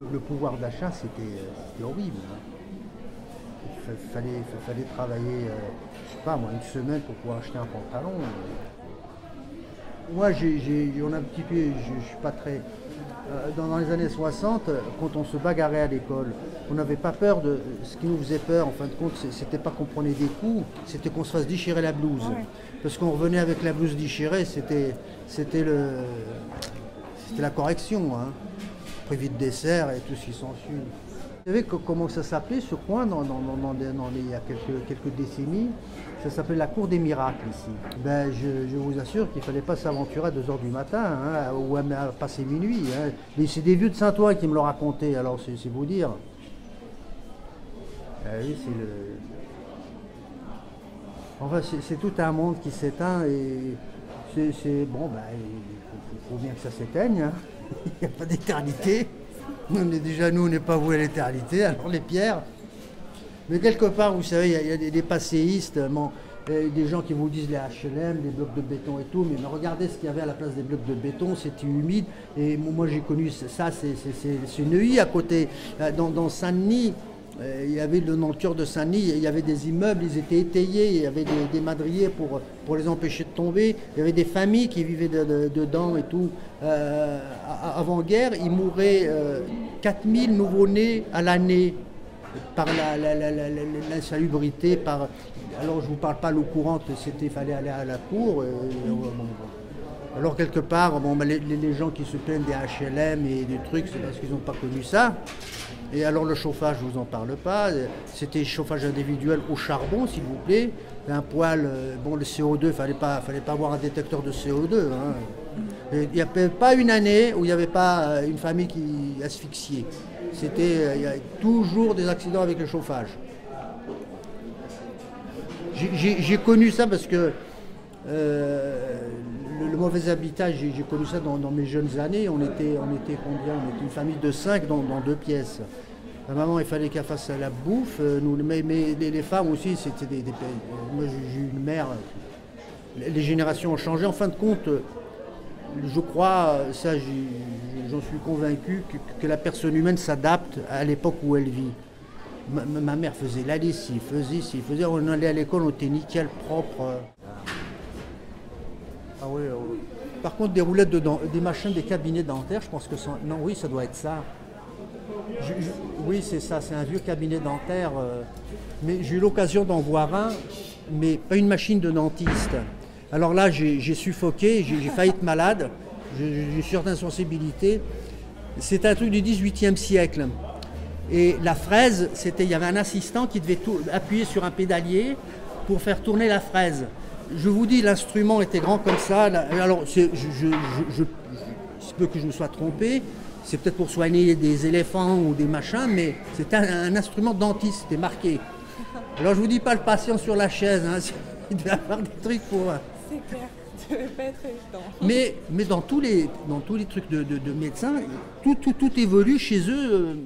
Le pouvoir d'achat, c'était horrible, hein. Fallait travailler, je sais pas moi, une semaine pour pouvoir acheter un pantalon. Moi, on a un petit peu, je suis pas très. Dans les années 60, quand on se bagarrait à l'école, on n'avait pas peur de. Ce qui nous faisait peur, en fin de compte, c'était pas qu'on prenait des coups, c'était qu'on se fasse déchirer la blouse. Ouais. Parce qu'on revenait avec la blouse déchirée, c'était la correction, hein. Prévu de dessert et tout ce qui s'ensuit. Vous savez comment ça s'appelait ce coin il y a quelques décennies? Ça s'appelait la cour des miracles ici. Ben, je vous assure qu'il ne fallait pas s'aventurer à 2 h du matin, hein, ou à passer minuit, hein. C'est des vieux de Saint-Ouen qui me l'ont raconté, alors c'est vous dire. Oui, Enfin, c'est tout un monde qui s'éteint et bon, ben, il faut bien que ça s'éteigne, hein. Il n'y a pas d'éternité. Nous, on n'est pas voués à l'éternité, alors les pierres. Mais quelque part, vous savez, il y a des passéistes, des gens qui vous disent les HLM, des blocs de béton et tout, mais regardez ce qu'il y avait à la place des blocs de béton, c'était humide. Et moi, j'ai connu ça, c'est Neuilly à côté. Dans Saint-Denis, il y avait dans le cœur de Saint-Denis, il y avait des immeubles, ils étaés étayés, il y avait des madriers pour les empêcher de tomber. Il y avait des familles qui vivaient dedans et tout. Avant-guerre, il mourait 4000 nouveau-nés à l'année par l'insalubrité. Alors je ne vous parle pas l'eau courante, il fallait aller à la cour. Alors quelque part, les gens qui se plaignent des HLM et des trucs, c'est parce qu'ils n'ont pas connu ça. Et alors le chauffage, je ne vous en parle pas. C'était chauffage individuel au charbon, s'il vous plaît. Un poêle, le CO2, il ne fallait pas avoir un détecteur de CO2. Hein. Il n'y avait pas une année où il n'y avait pas une famille qui asphyxiait. Il y a toujours des accidents avec le chauffage. J'ai connu ça parce que le mauvais habitat, j'ai connu ça dans mes jeunes années. On était combien? On était une famille de 5 dans 2 pièces. La maman, il fallait qu'elle fasse la bouffe. Mais les femmes aussi, c'était des. Moi, j'ai eu une mère. Les générations ont changé. En fin de compte, je crois, ça, j'en suis convaincu, que la personne humaine s'adapte à l'époque où elle vit. Ma mère faisait la lessive, on allait à l'école, on était nickel, propre. Ah oui, oui. Par contre, des roulettes des machins, des cabinets dentaires, je pense que ça. Non, oui, ça doit être ça. Oui, c'est ça, c'est un vieux cabinet dentaire. Mais j'ai eu l'occasion d'en voir un, mais pas une machine de dentiste. Alors là, j'ai suffoqué, j'ai failli être malade, j'ai une certaine sensibilité. C'est un truc du XVIIIe siècle. Et la fraise, il y avait un assistant qui devait appuyer sur un pédalier pour faire tourner la fraise. Je vous dis, l'instrument était grand comme ça. Alors, il se peut que je me sois trompé. C'est peut-être pour soigner des éléphants ou des machins, mais c'était un instrument dentiste, c'était marqué. Alors, je vous dis pas le patient sur la chaise, hein, il devait avoir des trucs pour. C'est clair, ça devait pas être évident. Mais dans tous les trucs de médecins, tout évolue chez eux.